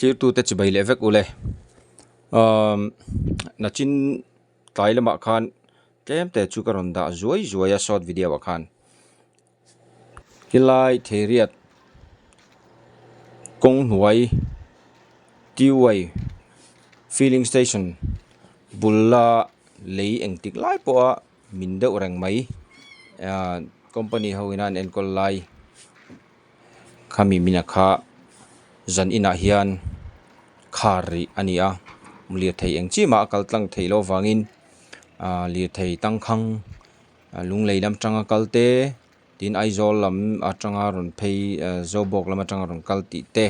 clear tu te chibai le vek ule na chin tai lama khan kem te chu karon da zuai ya short video wa khan hilai Theiriat kawng hnuai tiwai filling station bulla lei engtik lai po a min deuh reng mai company ho inan enkol lai khami minakha zan ina hian khari ania mlir thei eng chi ma kal tlang thei lo wangin lir thei tang khang lung lei lam tanga kalte tin aizol lam atanga ron phei zobok lam atanga ron kalti te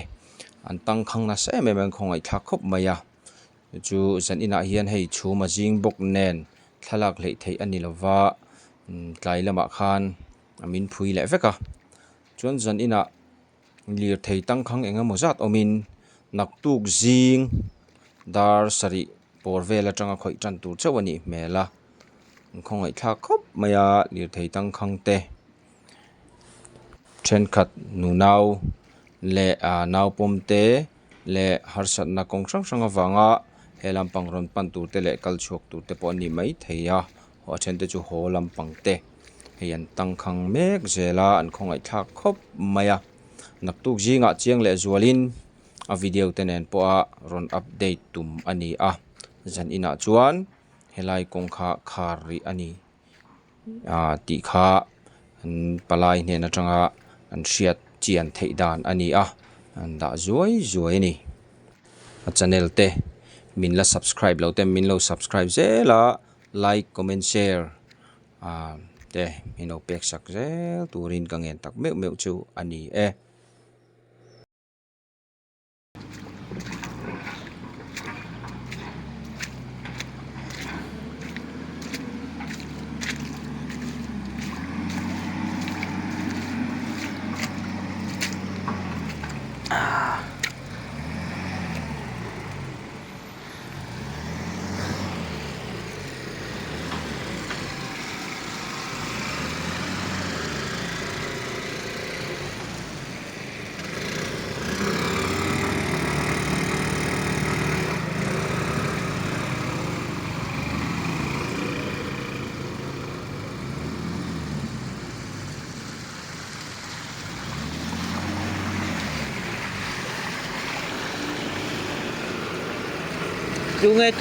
an tang khang na se me khongai thla khop maya chu zan ina hian hei chhuma jing bok nen thalak lei thei ani lova tlai lama khan amin phui le veka chuan zan ina lir thei tang khang enga mozat omin naktuk jing dar sari porvel atanga khoi tran tur chawani mela khongai thla khop maya lir thei tang khang te then khat nu nau le nau pom te le harsat na kong sang sang awanga helam pangron pan tur te le kal chhuak tur te po ni mai theia ho then te chu ho lam pang te hian tang khang mek zela an khongai thla khop maya naktuk jinga chiang le zualin a video tenen po a ron update tum ani a zan ina chuan helai kong kha khari ani ti kha palai hne na tanga an hriat chian thei dan ani a an da zuai ni a channel te min la subscribe lo te min lo subscribe zela like comment share te mino pek sak zel turin kangen tak meu chu ani e Chú nghe